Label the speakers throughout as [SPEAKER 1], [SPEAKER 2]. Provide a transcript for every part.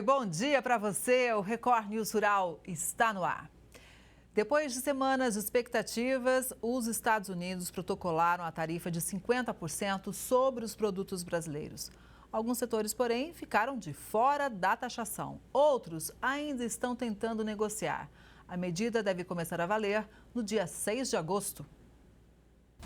[SPEAKER 1] Oi, bom dia para você. O Record News Rural está no ar. Depois de semanas de expectativas, os Estados Unidos protocolaram a tarifa de 50% sobre os produtos brasileiros. Alguns setores, porém, ficaram de fora da taxação. Outros ainda estão tentando negociar. A medida deve começar a valer no dia 6 de agosto.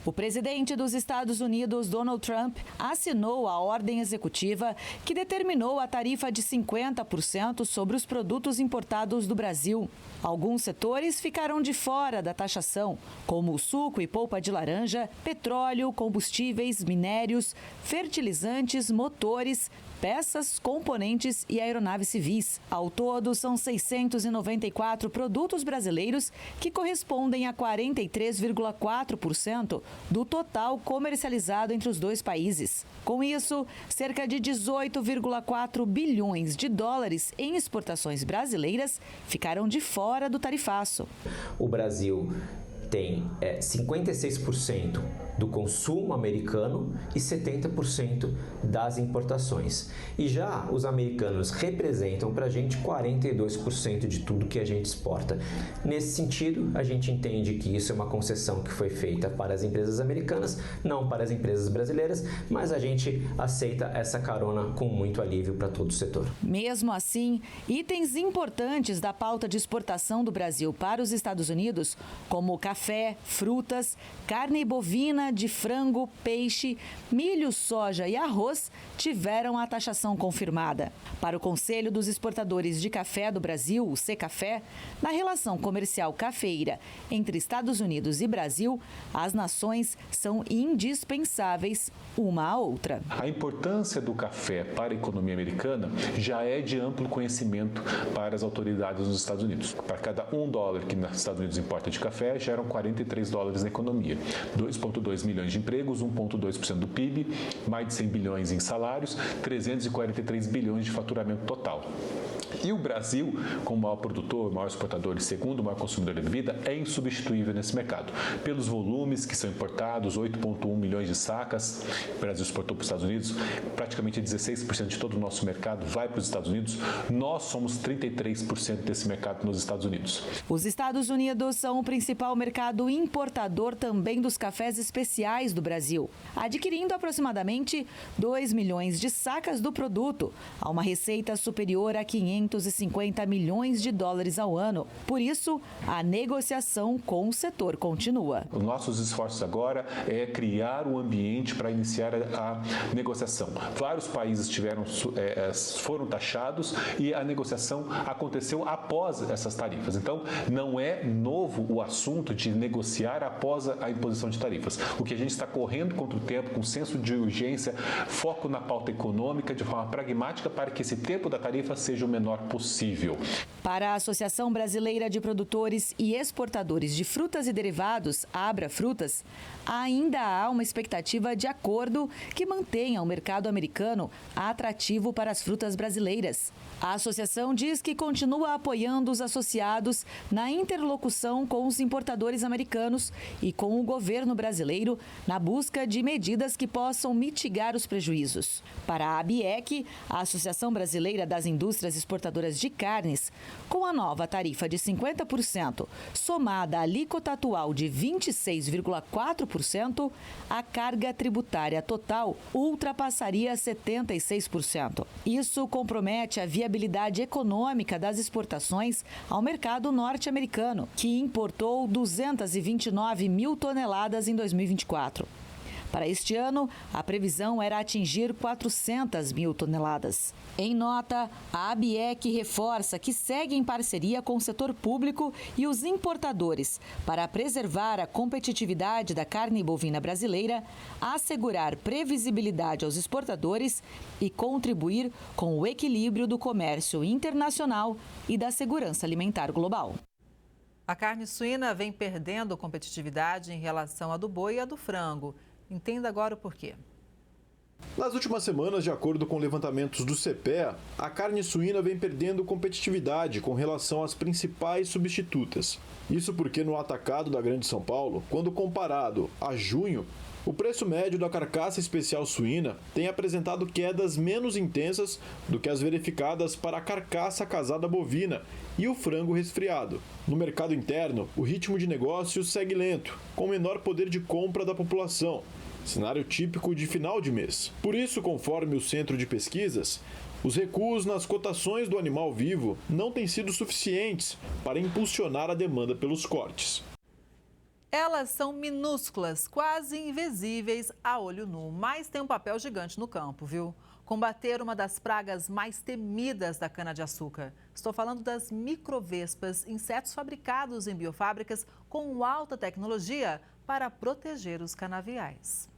[SPEAKER 2] O presidente dos Estados Unidos, Donald Trump, assinou a ordem executiva que determinou a tarifa de 50% sobre os produtos importados do Brasil. Alguns setores ficaram de fora da taxação, como o suco e polpa de laranja, petróleo, combustíveis, minérios, fertilizantes, motores, peças, componentes e aeronaves civis. Ao todo, são 694 produtos brasileiros que correspondem a 43,4% do total comercializado entre os dois países. Com isso, cerca de 18,4 bilhões de dólares em exportações brasileiras ficaram de fora do tarifaço.
[SPEAKER 3] O Brasil tem 56% do consumo americano e 70% das importações. E já os americanos representam para a gente 42% de tudo que a gente exporta. Nesse sentido, a gente entende que isso é uma concessão que foi feita para as empresas americanas, não para as empresas brasileiras, mas a gente aceita essa carona com muito alívio para todo o setor.
[SPEAKER 2] Mesmo assim, itens importantes da pauta de exportação do Brasil para os Estados Unidos, como café, frutas, carne bovina, de frango, peixe, milho, soja e arroz, tiveram a taxação confirmada. Para o Conselho dos Exportadores de Café do Brasil, o Secafé, na relação comercial cafeeira entre Estados Unidos e Brasil, as nações são indispensáveis uma à outra.
[SPEAKER 4] A importância do café para a economia americana já é de amplo conhecimento para as autoridades nos Estados Unidos. Para cada $1 que nos Estados Unidos importa de café, geram $43 na economia. 2,2 milhões de empregos, 1,2% do PIB, mais de 100 bilhões em salários, 343 bilhões de faturamento total. E o Brasil, como maior produtor, maior exportador e segundo maior consumidor de bebida, é insubstituível nesse mercado. Pelos volumes que são importados, 8,1 milhões de sacas, o Brasil exportou para os Estados Unidos, praticamente 16% de todo o nosso mercado vai para os Estados Unidos, nós somos 33% desse mercado nos Estados Unidos.
[SPEAKER 2] Os Estados Unidos são o principal mercado importador também dos cafés especiais do Brasil, adquirindo aproximadamente 2 milhões de sacas do produto, a uma receita superior a 550 milhões de dólares ao ano. Por isso, a negociação com o setor continua.
[SPEAKER 4] Os nossos esforços agora é criar um ambiente para iniciar a negociação. Vários países foram taxados e a negociação aconteceu após essas tarifas. Então, não é novo o assunto de negociar após a imposição de tarifas. O que a gente está correndo contra o tempo, com senso de urgência, foco na pauta econômica, de forma pragmática, para que esse tempo da tarifa seja o menor possível.
[SPEAKER 2] Para a Associação Brasileira de Produtores e Exportadores de Frutas e Derivados, Abra Frutas, ainda há uma expectativa de acordo que mantenha o mercado americano atrativo para as frutas brasileiras. A associação diz que continua apoiando os associados na interlocução com os importadores americanos e com o governo brasileiro na busca de medidas que possam mitigar os prejuízos. Para a ABIEC, a Associação Brasileira das Indústrias Exportadoras de Carnes, com a nova tarifa de 50%, somada à alíquota atual de 26,4%, a carga tributária total ultrapassaria 76%. Isso compromete a viabilidade econômica das exportações ao mercado norte-americano, que importou 229 mil toneladas em 2024. Para este ano, a previsão era atingir 400 mil toneladas. Em nota, a ABIEC reforça que segue em parceria com o setor público e os importadores para preservar a competitividade da carne bovina brasileira, assegurar previsibilidade aos exportadores e contribuir com o equilíbrio do comércio internacional e da segurança alimentar global.
[SPEAKER 1] A carne suína vem perdendo competitividade em relação à do boi e à do frango. Entenda agora o porquê.
[SPEAKER 5] Nas últimas semanas, de acordo com levantamentos do CPEA, a carne suína vem perdendo competitividade com relação às principais substitutas. Isso porque no atacado da Grande São Paulo, quando comparado a junho, O preço médio da carcaça especial suína tem apresentado quedas menos intensas do que as verificadas para a carcaça casada bovina e o frango resfriado. No mercado interno, o ritmo de negócio segue lento, com menor poder de compra da população, cenário típico de final de mês. Por isso, conforme o Centro de Pesquisas, os recuos nas cotações do animal vivo não têm sido suficientes para impulsionar a demanda pelos cortes.
[SPEAKER 1] Elas são minúsculas, quase invisíveis a olho nu, mas têm um papel gigante no campo, viu? Combater uma das pragas mais temidas da cana-de-açúcar. Estou falando das microvespas, insetos fabricados em biofábricas com alta tecnologia para proteger os canaviais.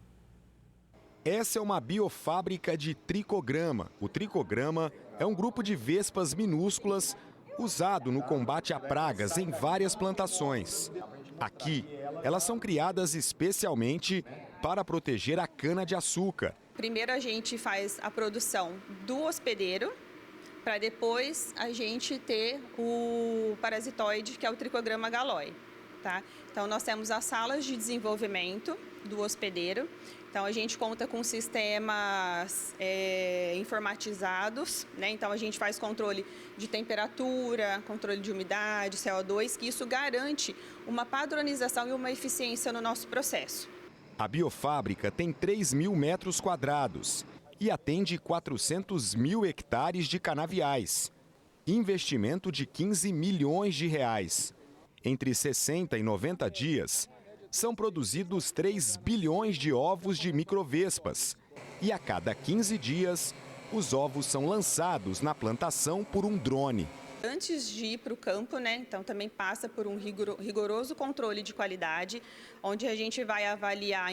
[SPEAKER 6] Essa é uma biofábrica de tricograma. O tricograma é um grupo de vespas minúsculas usado no combate a pragas em várias plantações. Aqui, elas são criadas especialmente para proteger a cana-de-açúcar.
[SPEAKER 7] Primeiro a gente faz a produção do hospedeiro, para depois a gente ter o parasitoide, que é o tricograma galoi. Tá? Então nós temos as salas de desenvolvimento do hospedeiro. Então a gente conta com sistemas informatizados, né? Então a gente faz controle de temperatura, controle de umidade, CO2, que isso garante uma padronização e uma eficiência no nosso processo.
[SPEAKER 6] A biofábrica tem 3.000 metros quadrados e atende 400 mil hectares de canaviais. Investimento de 15 milhões de reais. Entre 60 e 90 dias, são produzidos 3 bilhões de ovos de microvespas. E a cada 15 dias, os ovos são lançados na plantação por um drone.
[SPEAKER 7] Antes de ir para o campo, né, então também passa por um rigoroso controle de qualidade, onde a gente vai avaliar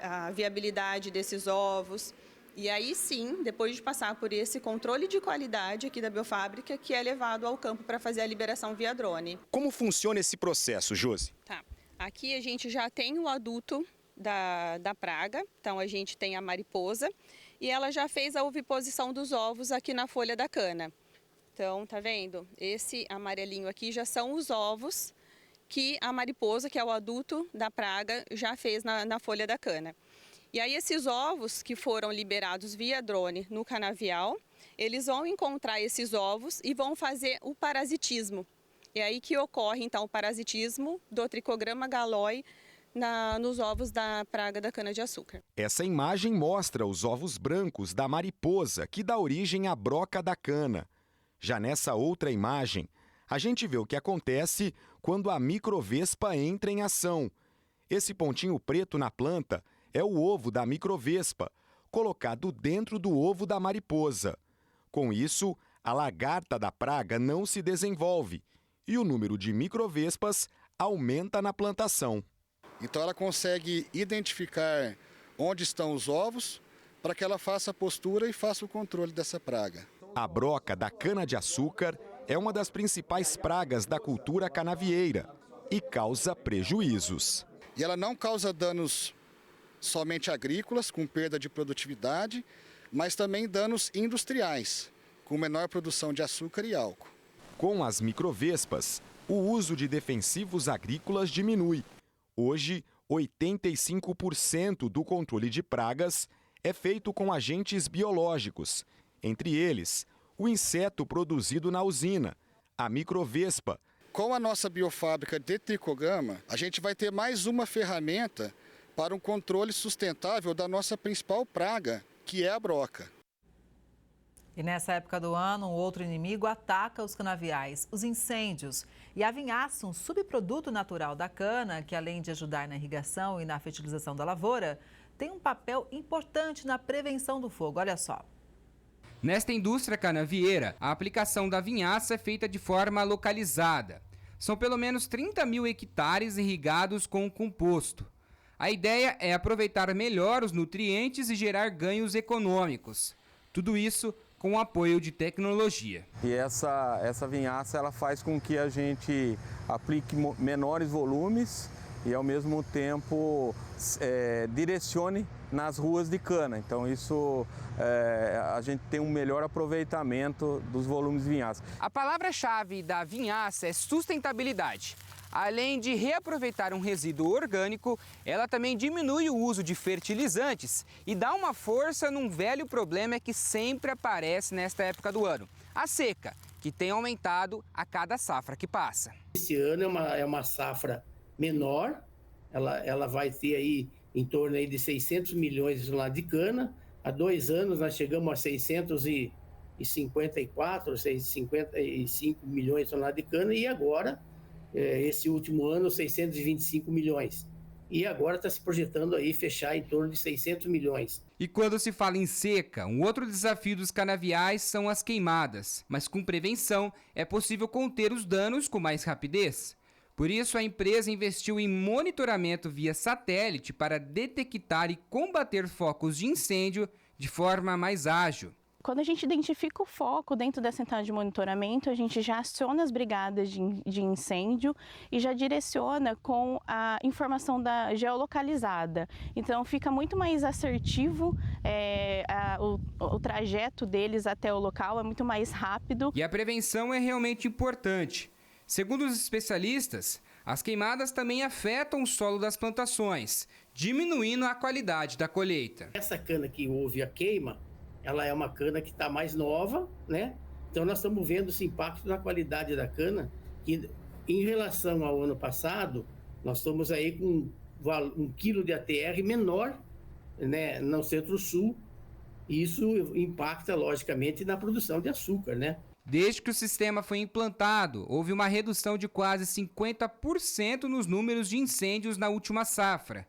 [SPEAKER 7] a viabilidade desses ovos. E aí sim, depois de passar por esse controle de qualidade aqui da biofábrica, que é levado ao campo para fazer a liberação via drone.
[SPEAKER 6] Como funciona esse processo, Josi?
[SPEAKER 7] Tá. Aqui a gente já tem o adulto da praga, então a gente tem a mariposa e ela já fez a oviposição dos ovos aqui na folha da cana. Então, tá vendo? Esse amarelinho aqui já são os ovos que a mariposa, que é o adulto da praga, já fez na folha da cana. E aí esses ovos que foram liberados via drone no canavial, eles vão encontrar esses ovos e vão fazer o parasitismo. É aí que ocorre, então, o parasitismo do tricograma galoi nos ovos da praga da cana-de-açúcar.
[SPEAKER 6] Essa imagem mostra os ovos brancos da mariposa, que dá origem à broca da cana. Já nessa outra imagem, a gente vê o que acontece quando a microvespa entra em ação. Esse pontinho preto na planta é o ovo da microvespa, colocado dentro do ovo da mariposa. Com isso, a lagarta da praga não se desenvolve e o número de microvespas aumenta na plantação.
[SPEAKER 8] Então ela consegue identificar onde estão os ovos para que ela faça a postura e faça o controle dessa praga.
[SPEAKER 6] A broca da cana-de-açúcar é uma das principais pragas da cultura canavieira e causa prejuízos.
[SPEAKER 8] E ela não causa danos somente agrícolas, com perda de produtividade, mas também danos industriais, com menor produção de açúcar e álcool.
[SPEAKER 6] Com as microvespas, o uso de defensivos agrícolas diminui. Hoje, 85% do controle de pragas é feito com agentes biológicos, entre eles o inseto produzido na usina, a microvespa.
[SPEAKER 8] Com a nossa biofábrica de tricograma, a gente vai ter mais uma ferramenta para um controle sustentável da nossa principal praga, que é a broca.
[SPEAKER 1] E nessa época do ano, um outro inimigo ataca os canaviais, os incêndios. E a vinhaça, um subproduto natural da cana, que além de ajudar na irrigação e na fertilização da lavoura, tem um papel importante na prevenção do fogo. Olha só.
[SPEAKER 9] Nesta indústria canavieira, a aplicação da vinhaça é feita de forma localizada. São pelo menos 30 mil hectares irrigados com o composto. A ideia é aproveitar melhor os nutrientes e gerar ganhos econômicos. Tudo isso com o apoio de tecnologia.
[SPEAKER 10] E essa vinhaça ela faz com que a gente aplique menores volumes e ao mesmo tempo direcione nas ruas de cana. Então isso a gente tem um melhor aproveitamento dos volumes de vinhaça.
[SPEAKER 9] A palavra-chave da vinhaça é sustentabilidade. Além de reaproveitar um resíduo orgânico, ela também diminui o uso de fertilizantes e dá uma força num velho problema que sempre aparece nesta época do ano: a seca, que tem aumentado a cada safra que passa.
[SPEAKER 11] Esse ano é uma safra menor, ela vai ter aí em torno aí de 600 milhões de toneladas de cana. Há 2 anos nós chegamos a 654, 655 milhões de toneladas de cana e agora, esse último ano, 625 milhões. E agora está se projetando aí fechar em torno de 600 milhões.
[SPEAKER 9] E quando se fala em seca, um outro desafio dos canaviais são as queimadas. Mas com prevenção é possível conter os danos com mais rapidez. Por isso, a empresa investiu em monitoramento via satélite para detectar e combater focos de incêndio de forma mais ágil.
[SPEAKER 12] Quando a gente identifica o foco dentro da central de monitoramento, a gente já aciona as brigadas de incêndio e já direciona com a informação geolocalizada. Então fica muito mais assertivo, o trajeto deles até o local é muito mais rápido.
[SPEAKER 9] E a prevenção é realmente importante. Segundo os especialistas, as queimadas também afetam o solo das plantações, diminuindo a qualidade da colheita.
[SPEAKER 11] Essa cana que houve a queima, ela é uma cana que está mais nova, né? Então nós estamos vendo esse impacto na qualidade da cana, que em relação ao ano passado, nós estamos aí com 1 quilo de ATR menor, né, no Centro-Sul, e isso impacta logicamente na produção de açúcar, né?
[SPEAKER 9] Desde que o sistema foi implantado, houve uma redução de quase 50% nos números de incêndios na última safra.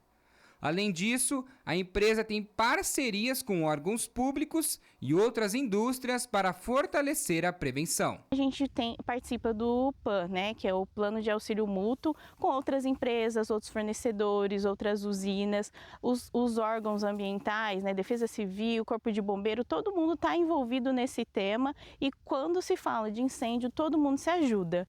[SPEAKER 9] Além disso, a empresa tem parcerias com órgãos públicos e outras indústrias para fortalecer a prevenção.
[SPEAKER 12] A gente participa do PAN, né, que é o Plano de Auxílio Mútuo, com outras empresas, outros fornecedores, outras usinas, os órgãos ambientais, né, Defesa Civil, Corpo de Bombeiro, todo mundo está envolvido nesse tema e quando se fala de incêndio, todo mundo se ajuda.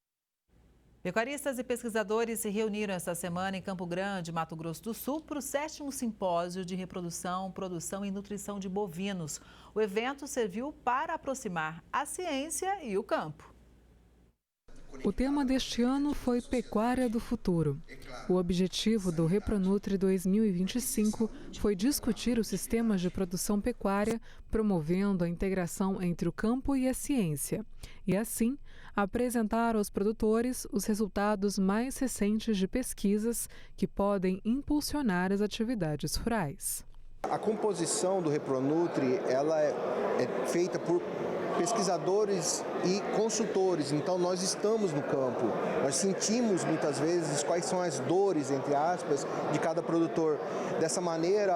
[SPEAKER 1] Pecuaristas e pesquisadores se reuniram esta semana em Campo Grande, Mato Grosso do Sul, para o 7º Simpósio de Reprodução, Produção e Nutrição de Bovinos. O evento serviu para aproximar a ciência e o campo.
[SPEAKER 13] O tema deste ano foi Pecuária do Futuro. O objetivo do Repronutri 2025 foi discutir os sistemas de produção pecuária, promovendo a integração entre o campo e a ciência. E assim, apresentar aos produtores os resultados mais recentes de pesquisas que podem impulsionar as atividades rurais.
[SPEAKER 14] A composição do Repronutri ela é feita por pesquisadores e consultores, então nós estamos no campo, nós sentimos muitas vezes quais são as dores, entre aspas, de cada produtor. Dessa maneira,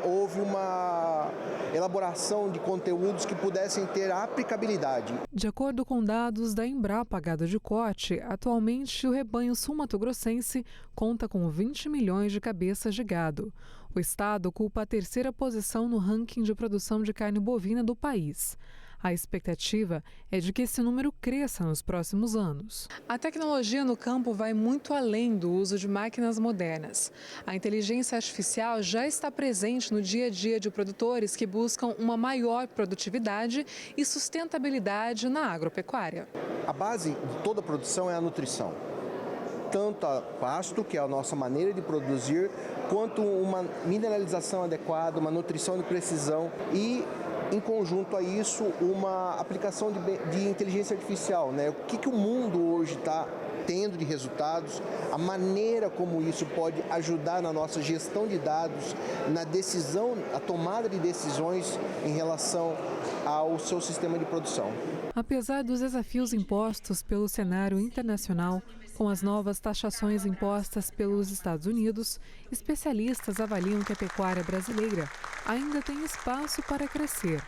[SPEAKER 14] houve uma elaboração de conteúdos que pudessem ter aplicabilidade.
[SPEAKER 13] De acordo com dados da Embrapa Gado de Corte, atualmente o rebanho sul-mato-grossense conta com 20 milhões de cabeças de gado. O estado ocupa a 3ª posição no ranking de produção de carne bovina do país. A expectativa é de que esse número cresça nos próximos anos. A tecnologia no campo vai muito além do uso de máquinas modernas. A inteligência artificial já está presente no dia a dia de produtores que buscam uma maior produtividade e sustentabilidade na agropecuária.
[SPEAKER 14] A base de toda a produção é a nutrição. Tanto a pasto, que é a nossa maneira de produzir, quanto uma mineralização adequada, uma nutrição de precisão e, em conjunto a isso, uma aplicação de inteligência artificial, né? O que o mundo hoje está tendo de resultados, a maneira como isso pode ajudar na nossa gestão de dados, na decisão, a tomada de decisões em relação ao seu sistema de produção.
[SPEAKER 13] Apesar dos desafios impostos pelo cenário internacional, com as novas taxações impostas pelos Estados Unidos, especialistas avaliam que a pecuária brasileira ainda tem espaço para crescer.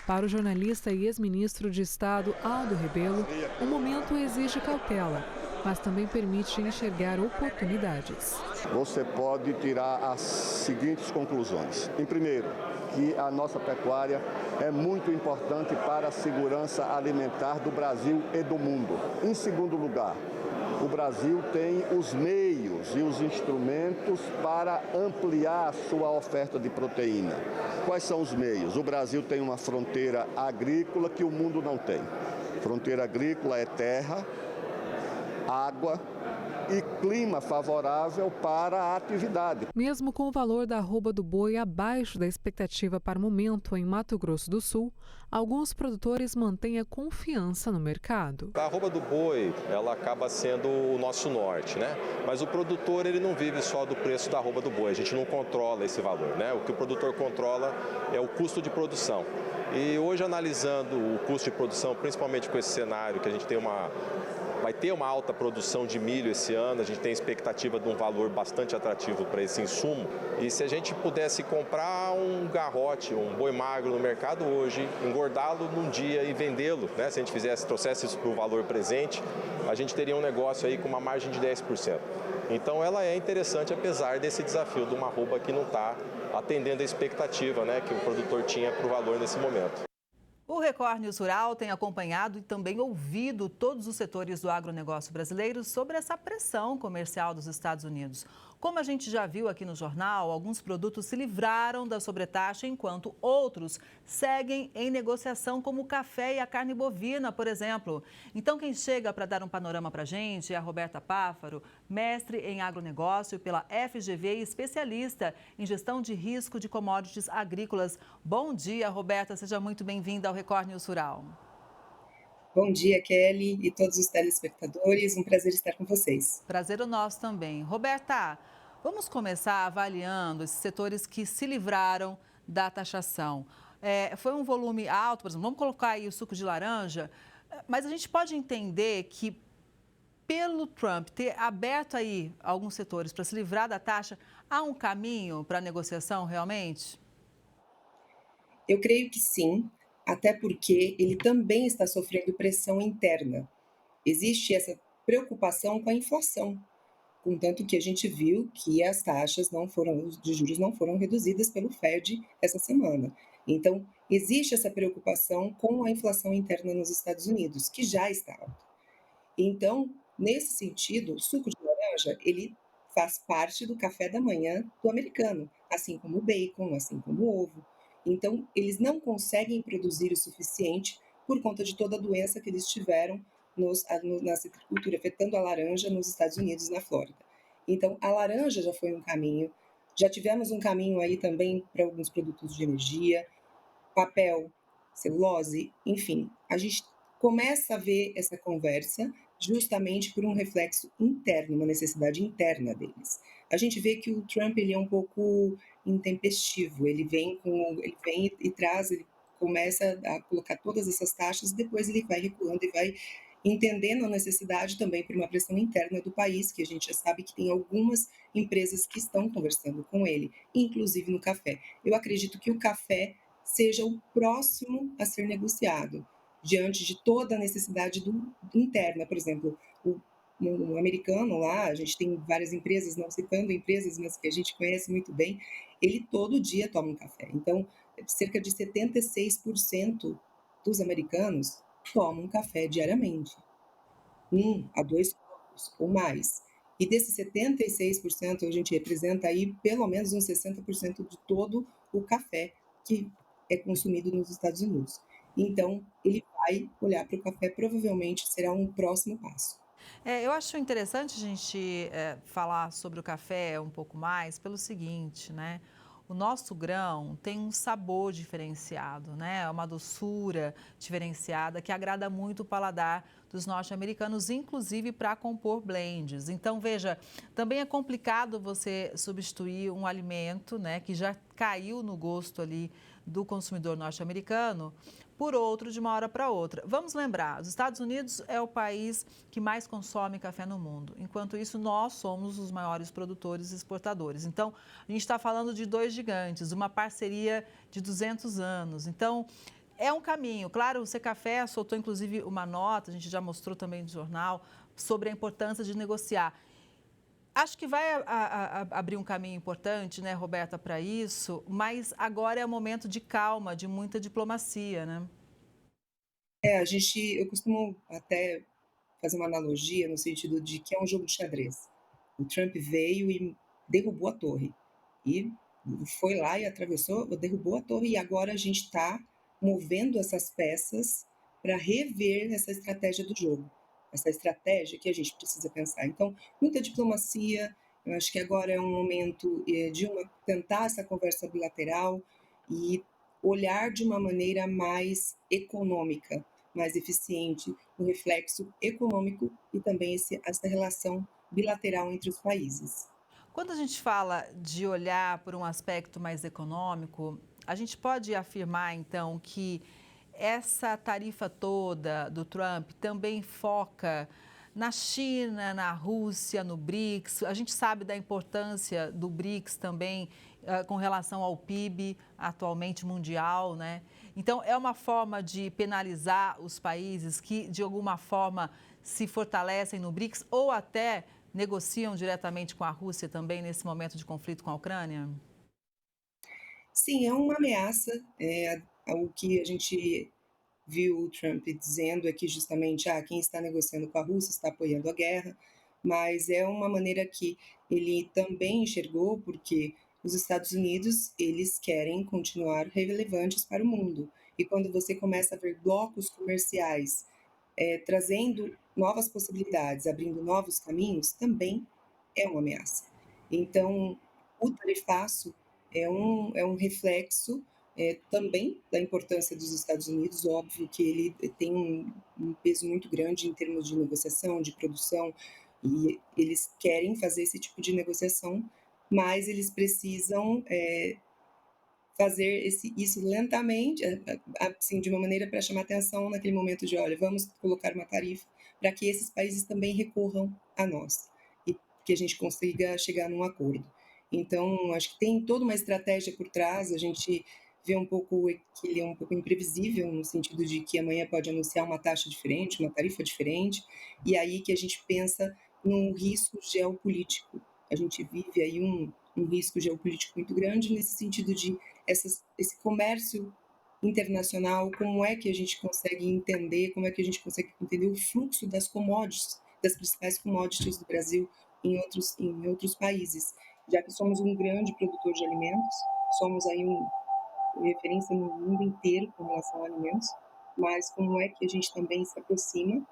[SPEAKER 13] Para o jornalista e ex-ministro de Estado Aldo Rebelo, o momento exige cautela, mas também permite enxergar oportunidades.
[SPEAKER 15] Você pode tirar as seguintes conclusões. Em primeiro, que a nossa pecuária é muito importante para a segurança alimentar do Brasil e do mundo. Em segundo lugar, o Brasil tem os meios e os instrumentos para ampliar a sua oferta de proteína. Quais são os meios? O Brasil tem uma fronteira agrícola que o mundo não tem. Fronteira agrícola é terra, água e clima favorável para a atividade.
[SPEAKER 13] Mesmo com o valor da arroba do boi abaixo da expectativa para o momento em Mato Grosso do Sul, alguns produtores mantêm a confiança no mercado.
[SPEAKER 16] A arroba do boi, ela acaba sendo o nosso norte, né? Mas o produtor, ele não vive só do preço da arroba do boi, a gente não controla esse valor, né? O que o produtor controla é o custo de produção. E hoje, analisando o custo de produção, principalmente com esse cenário que a gente vai ter uma alta produção de milho esse ano, a gente tem expectativa de um valor bastante atrativo para esse insumo. E se a gente pudesse comprar um garrote, um boi magro no mercado hoje, engordá-lo num dia e vendê-lo, né? Se a gente trouxesse isso para o valor presente, a gente teria um negócio aí com uma margem de 10%. Então ela é interessante, apesar desse desafio de uma arroba que não está atendendo a expectativa, né, que o produtor tinha para o valor nesse momento.
[SPEAKER 1] O Record News Rural tem acompanhado e também ouvido todos os setores do agronegócio brasileiro sobre essa pressão comercial dos Estados Unidos. Como a gente já viu aqui no jornal, alguns produtos se livraram da sobretaxa, enquanto outros seguem em negociação, como o café e a carne bovina, por exemplo. Então, quem chega para dar um panorama para a gente é a Roberta Páfaro, mestre em agronegócio pela FGV e especialista em gestão de risco de commodities agrícolas. Bom dia, Roberta. Seja muito bem-vinda ao Record News Rural.
[SPEAKER 17] Bom dia, Kelly e todos os telespectadores. Um prazer estar com vocês.
[SPEAKER 1] Prazer o nosso também. Roberta, vamos começar avaliando esses setores que se livraram da taxação. Foi um volume alto, por exemplo, vamos colocar aí o suco de laranja, mas a gente pode entender que, pelo Trump ter aberto aí alguns setores para se livrar da taxa, há um caminho para a negociação realmente?
[SPEAKER 17] Eu creio que sim. Até porque ele também está sofrendo pressão interna. Existe essa preocupação com a inflação, contanto que a gente viu que as taxas de juros não foram reduzidas pelo Fed essa semana. Então, existe essa preocupação com a inflação interna nos Estados Unidos, que já está alta. Então, nesse sentido, o suco de laranja, ele faz parte do café da manhã do americano, assim como o bacon, assim como o ovo. Então, eles não conseguem produzir o suficiente por conta de toda a doença que eles tiveram na citricultura, afetando a laranja nos Estados Unidos e na Flórida. Então, a laranja já foi um caminho. Já tivemos um caminho aí também para alguns produtos de energia, papel, celulose, enfim. A gente começa a ver essa conversa justamente por um reflexo interno, uma necessidade interna deles. A gente vê que o Trump ele é um pouco intempestivo, ele vem e traz, ele começa a colocar todas essas taxas, depois ele vai recuando e vai entendendo a necessidade também por uma pressão interna do país, que a gente já sabe que tem algumas empresas que estão conversando com ele, inclusive no café. Eu acredito que o café seja o próximo a ser negociado, diante de toda a necessidade interna. Por exemplo, o americano lá, a gente tem várias empresas, não citando empresas, mas que a gente conhece muito bem, ele todo dia toma um café. Então, cerca de 76% dos americanos tomam café diariamente. 1 a 2 copos ou mais. E desses 76%, a gente representa aí pelo menos uns 60% de todo o café que é consumido nos Estados Unidos. Então, ele vai olhar para o café, provavelmente será um próximo passo.
[SPEAKER 1] Eu acho interessante a gente falar sobre o café um pouco mais pelo seguinte, né? O nosso grão tem um sabor diferenciado, né? Uma doçura diferenciada que agrada muito o paladar dos norte-americanos, inclusive para compor blends. Então, veja, também é complicado você substituir um alimento, né, que já caiu no gosto ali do consumidor norte-americano por outro de uma hora para outra. Vamos lembrar, os Estados Unidos é o país que mais consome café no mundo. Enquanto isso, nós somos os maiores produtores e exportadores. Então, a gente está falando de dois gigantes, uma parceria de 200 anos. Então, é um caminho. Claro, o Secafé soltou, inclusive, uma nota, a gente já mostrou também no jornal, sobre a importância de negociar. Acho que vai abrir um caminho importante, né, Roberta, para isso, mas agora é um momento de calma, de muita diplomacia, né?
[SPEAKER 17] Eu costumo até fazer uma analogia no sentido de que é um jogo de xadrez. O Trump veio e derrubou a torre. E foi lá e atravessou, derrubou a torre, e agora a gente está movendo essas peças para rever essa estratégia do jogo. essa estratégia que a gente precisa pensar. Então, muita diplomacia, eu acho que agora é um momento de tentar essa conversa bilateral e olhar de uma maneira mais econômica, mais eficiente, o reflexo econômico e também essa relação bilateral entre os países.
[SPEAKER 1] Quando a gente fala de olhar por um aspecto mais econômico, a gente pode afirmar, então, que essa tarifa toda do Trump também foca na China, na Rússia, no BRICS. A gente sabe da importância do BRICS também com relação ao PIB atualmente mundial, né? Então, é uma forma de penalizar os países que, de alguma forma, se fortalecem no BRICS ou até negociam diretamente com a Rússia também nesse momento de conflito com a Ucrânia?
[SPEAKER 17] Sim, é uma ameaça. O que a gente viu o Trump dizendo é que justamente quem está negociando com a Rússia está apoiando a guerra, mas é uma maneira que ele também enxergou, porque os Estados Unidos, eles querem continuar relevantes para o mundo. E quando você começa a ver blocos comerciais trazendo novas possibilidades, abrindo novos caminhos, também é uma ameaça. Então, o tarifaço é um reflexo também da importância dos Estados Unidos. Óbvio que ele tem um peso muito grande em termos de negociação, de produção, e eles querem fazer esse tipo de negociação, mas eles precisam fazer isso lentamente, assim, de uma maneira para chamar atenção naquele momento de, olha, vamos colocar uma tarifa para que esses países também recorram a nós e que a gente consiga chegar num acordo. Então, acho que tem toda uma estratégia por trás. A gente vê um pouco que ele é um pouco imprevisível, no sentido de que amanhã pode anunciar uma taxa diferente, uma tarifa diferente, e aí que a gente pensa num risco geopolítico. A gente vive aí um risco geopolítico muito grande nesse sentido de esse comércio internacional, como é que a gente consegue entender, como é que a gente consegue entender o fluxo das commodities, das principais commodities do Brasil em outros países, já que somos um grande produtor de alimentos, somos aí referência no mundo inteiro com relação a alimentos, mas como é que a gente também se aproxima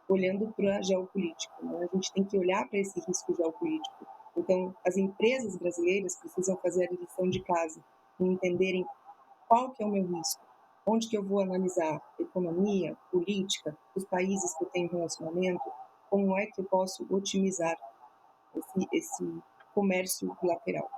[SPEAKER 17] olhando para a geopolítica, né? A gente tem que olhar para esse risco geopolítico. Então, as empresas brasileiras precisam fazer a lição de casa e entenderem qual que é o meu risco, onde que eu vou analisar economia, política, os países que eu tenho relacionamento, como é que eu posso otimizar esse comércio bilateral.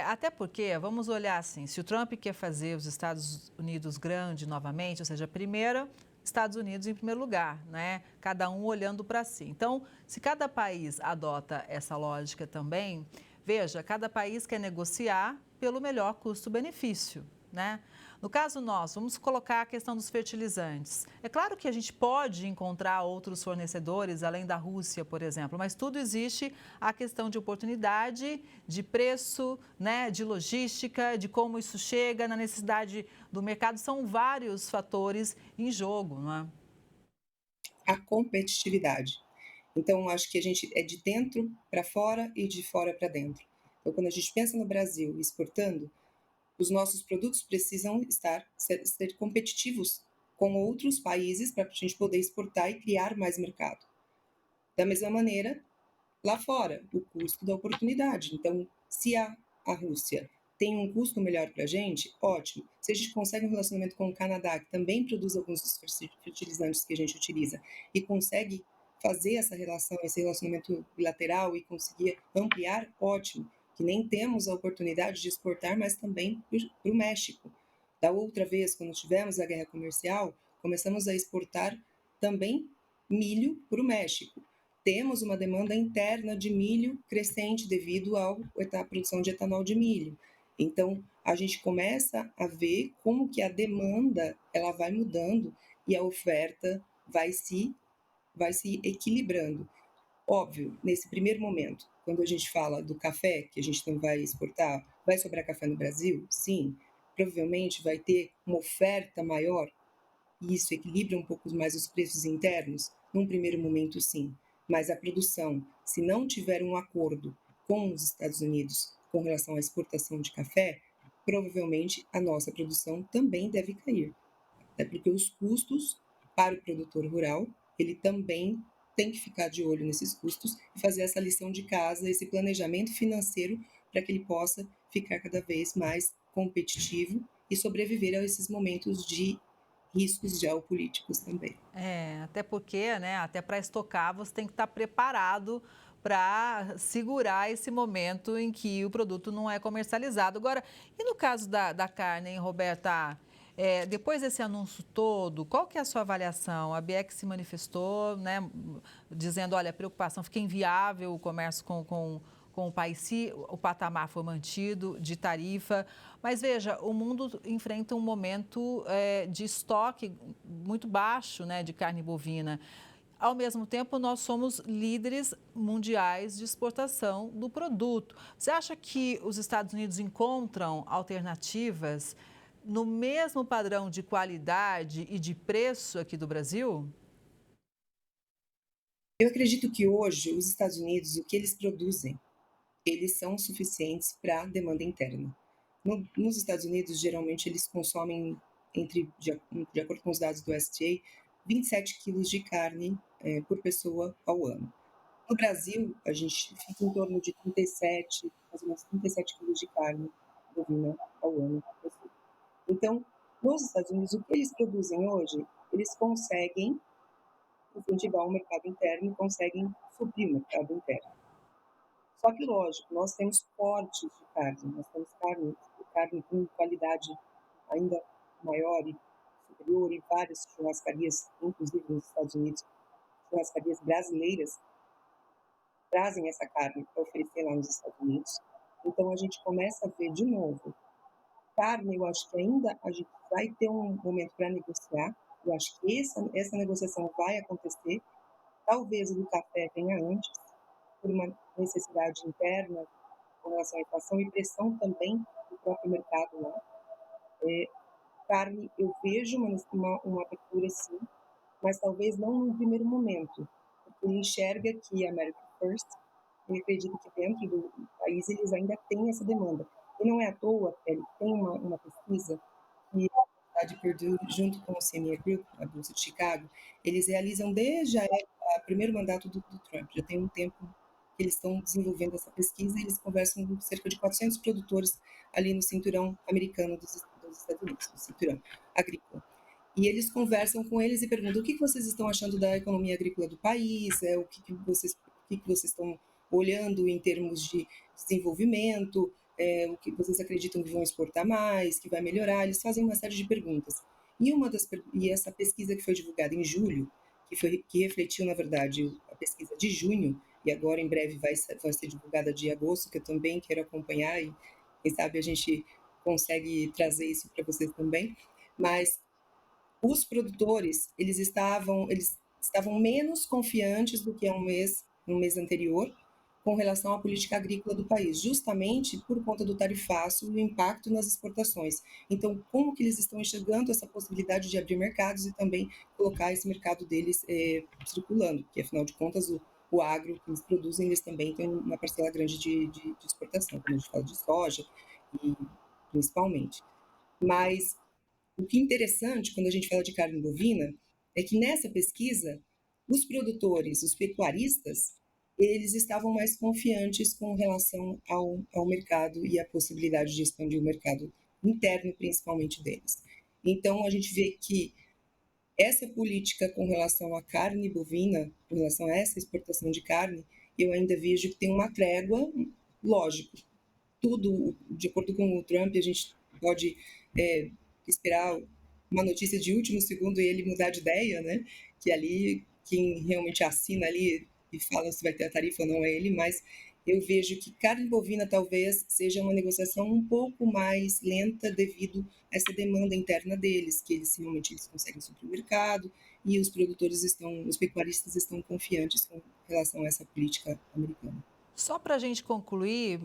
[SPEAKER 1] Até porque, vamos olhar assim, se o Trump quer fazer os Estados Unidos grande novamente, ou seja, primeiro, Estados Unidos em primeiro lugar, né? Cada um olhando para si. Então, se cada país adota essa lógica também, veja, cada país quer negociar pelo melhor custo-benefício, né? No caso nosso, vamos colocar a questão dos fertilizantes. É claro que a gente pode encontrar outros fornecedores, além da Rússia, por exemplo, mas tudo existe a questão de oportunidade, de preço, né, de logística, de como isso chega, na necessidade do mercado. São vários fatores em jogo, não é?
[SPEAKER 17] A competitividade. Então, acho que a gente é de dentro para fora e de fora para dentro. Então, quando a gente pensa no Brasil exportando, os nossos produtos precisam ser competitivos com outros países para a gente poder exportar e criar mais mercado. Da mesma maneira, lá fora, o custo da oportunidade. Então, se a Rússia tem um custo melhor para a gente, ótimo. Se a gente consegue um relacionamento com o Canadá, que também produz alguns dos fertilizantes que a gente utiliza, e consegue fazer essa relação, esse relacionamento bilateral e conseguir ampliar, ótimo. Que nem temos a oportunidade de exportar, mas também para o México. Da outra vez, quando tivemos a guerra comercial, começamos a exportar também milho para o México. Temos uma demanda interna de milho crescente devido à produção de etanol de milho. Então, a gente começa a ver como que a demanda ela vai mudando e a oferta vai se equilibrando. Óbvio, nesse primeiro momento, quando a gente fala do café, que a gente não vai exportar, vai sobrar café no Brasil? Sim, provavelmente vai ter uma oferta maior e isso equilibra um pouco mais os preços internos? Num primeiro momento, sim. Mas a produção, se não tiver um acordo com os Estados Unidos com relação à exportação de café, provavelmente a nossa produção também deve cair. Até porque os custos para o produtor rural ele também tem que ficar de olho nesses custos e fazer essa lição de casa, esse planejamento financeiro para que ele possa ficar cada vez mais competitivo e sobreviver a esses momentos de riscos geopolíticos também.
[SPEAKER 1] Até porque, né, até para estocar você tem que estar preparado para segurar esse momento em que o produto não é comercializado. Agora, e no caso da carne, hein, Roberta? Depois desse anúncio todo, qual que é a sua avaliação? A BIEC se manifestou, né, dizendo, olha, a preocupação, fica inviável o comércio com o país se o patamar for mantido de tarifa. Mas veja, o mundo enfrenta um momento de estoque muito baixo, né, de carne bovina. Ao mesmo tempo, nós somos líderes mundiais de exportação do produto. Você acha que os Estados Unidos encontram alternativas no mesmo padrão de qualidade e de preço aqui do Brasil?
[SPEAKER 17] Eu acredito que hoje os Estados Unidos, o que eles produzem, eles são suficientes para a demanda interna. Nos Estados Unidos, geralmente, eles consomem, de acordo com os dados do USDA, 27 quilos de carne por pessoa ao ano. No Brasil, a gente fica em torno de 37, mais ou menos 37 quilos de carne bovina ao ano. Então, nos Estados Unidos, o que eles produzem hoje, eles conseguem incentivar o mercado interno e conseguem suprir o mercado interno. Só que, lógico, nós temos cortes de carne, nós temos carne com qualidade ainda maior e superior em várias churrascarias, inclusive nos Estados Unidos, churrascarias brasileiras trazem essa carne para oferecer lá nos Estados Unidos. Então, a gente começa a ver de novo. Carne, eu acho que ainda a gente vai ter um momento para negociar. Eu acho que essa negociação vai acontecer. Talvez o do café venha antes, por uma necessidade interna com relação à inflação e pressão também do próprio mercado lá. Carne, eu vejo uma abertura sim, mas talvez não no primeiro momento, porque ele enxerga que a America First, ele acredita que dentro do país eles ainda têm essa demanda. E não é à toa, ele tem uma pesquisa que a Universidade de Purdue, junto com o CME Group, a Bolsa de Chicago, eles realizam desde o primeiro mandato do Trump, já tem um tempo que eles estão desenvolvendo essa pesquisa, e eles conversam com cerca de 400 produtores ali no cinturão americano dos Estados Unidos, no cinturão agrícola. E eles conversam com eles e perguntam o que vocês estão achando da economia agrícola do país, o que vocês estão olhando em termos de desenvolvimento, o que vocês acreditam que vão exportar mais, que vai melhorar. Eles fazem uma série de perguntas. E essa pesquisa que foi divulgada em julho, que refletiu, na verdade, a pesquisa de junho, e agora em breve vai ser divulgada de agosto, que eu também quero acompanhar, e quem sabe a gente consegue trazer isso para vocês também. Mas os produtores, eles estavam menos confiantes do que no mês anterior, com relação à política agrícola do país, justamente por conta do tarifaço e o impacto nas exportações. Então, como que eles estão enxergando essa possibilidade de abrir mercados e também colocar esse mercado deles circulando, porque, afinal de contas, o agro que eles produzem, eles também têm uma parcela grande de exportação, como a gente fala de soja, principalmente. Mas o que é interessante, quando a gente fala de carne bovina, é que nessa pesquisa, os produtores, os pecuaristas, eles estavam mais confiantes com relação ao mercado e a possibilidade de expandir o mercado interno, principalmente deles. Então, a gente vê que essa política com relação à carne bovina, com relação a essa exportação de carne, eu ainda vejo que tem uma trégua, lógico. Tudo, de acordo com o Trump, a gente pode esperar uma notícia de último segundo e ele mudar de ideia, né? Que ali, quem realmente assina ali e fala se vai ter a tarifa ou não é ele, mas eu vejo que carne bovina talvez seja uma negociação um pouco mais lenta devido a essa demanda interna deles, que eles realmente conseguem suprir o mercado e os pecuaristas estão confiantes com relação a essa política americana.
[SPEAKER 1] Só para a gente concluir,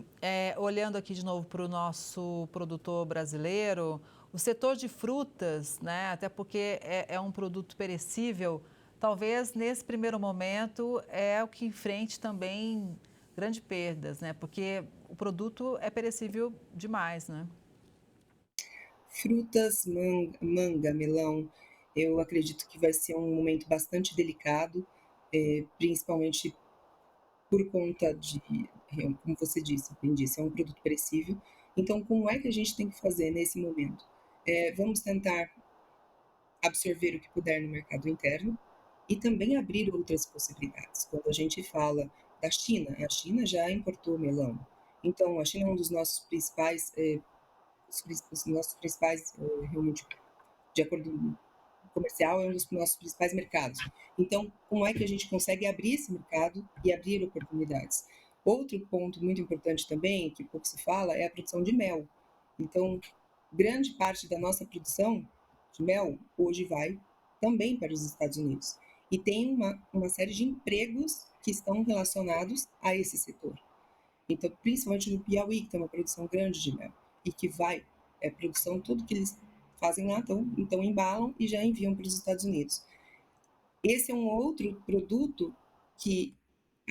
[SPEAKER 1] olhando aqui de novo para o nosso produtor brasileiro, o setor de frutas, né, até porque é um produto perecível, talvez nesse primeiro momento é o que enfrente também grandes perdas, né, porque o produto é perecível demais, né?
[SPEAKER 17] Frutas, manga, melão, Eu acredito que vai ser um momento bastante delicado, principalmente por conta de, como você disse, é um produto perecível. Então, como é que a gente tem que fazer nesse momento? Vamos tentar absorver o que puder no mercado interno e também abrir outras possibilidades. Quando a gente fala da China, a China já importou melão. Então, a China é um dos nossos principais, realmente, de acordo comercial, é um dos nossos principais mercados. Então, como é que a gente consegue abrir esse mercado e abrir oportunidades? Outro ponto muito importante também, que pouco se fala, é a produção de mel. Então, grande parte da nossa produção de mel hoje vai também para os Estados Unidos. E tem uma série de empregos que estão relacionados a esse setor. Então, principalmente no Piauí, que tem uma produção grande de mel, e que vai, produção, tudo que eles fazem lá, então embalam e já enviam para os Estados Unidos. Esse é um outro produto que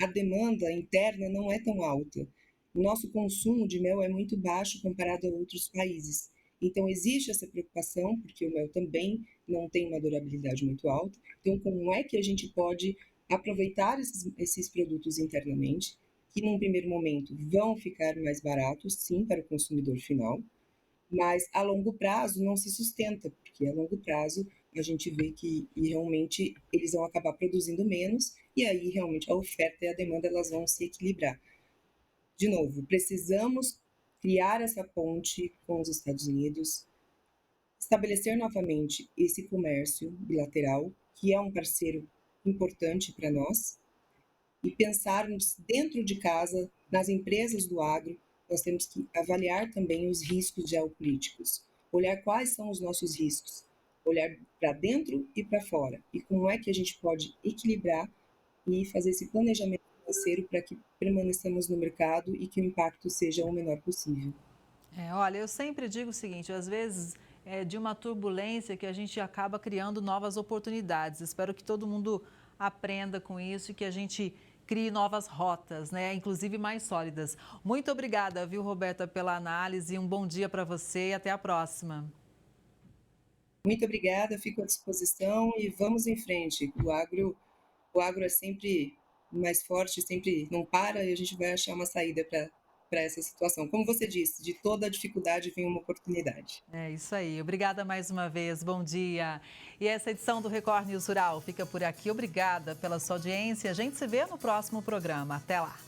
[SPEAKER 17] a demanda interna não é tão alta. O nosso consumo de mel é muito baixo comparado a outros países. Então, existe essa preocupação, porque o mel também não tem uma durabilidade muito alta. Então, como é que a gente pode aproveitar esses produtos internamente, que num primeiro momento vão ficar mais baratos, sim, para o consumidor final, mas a longo prazo não se sustenta, porque a longo prazo a gente vê que realmente eles vão acabar produzindo menos e aí realmente a oferta e a demanda elas vão se equilibrar. De novo, precisamos criar essa ponte com os Estados Unidos, estabelecer novamente esse comércio bilateral, que é um parceiro importante para nós, e pensarmos dentro de casa, nas empresas do agro, nós temos que avaliar também os riscos geopolíticos, olhar quais são os nossos riscos, olhar para dentro e para fora, e como é que a gente pode equilibrar e fazer esse planejamento financeiro para que permaneçamos no mercado e que o impacto seja o menor possível.
[SPEAKER 1] Olha, eu sempre digo o seguinte, às vezes é de uma turbulência que a gente acaba criando novas oportunidades. Espero que todo mundo aprenda com isso e que a gente crie novas rotas, né? Inclusive mais sólidas. Muito obrigada, viu, Roberta, pela análise. Um bom dia para você e até a próxima.
[SPEAKER 17] Muito obrigada, fico à disposição e vamos em frente. O agro é sempre mais forte, sempre não para e a gente vai achar uma saída para essa situação. Como você disse, de toda dificuldade vem uma oportunidade.
[SPEAKER 1] É isso aí. Obrigada mais uma vez. Bom dia. E essa edição do Record News Rural fica por aqui. Obrigada pela sua audiência. A gente se vê no próximo programa. Até lá.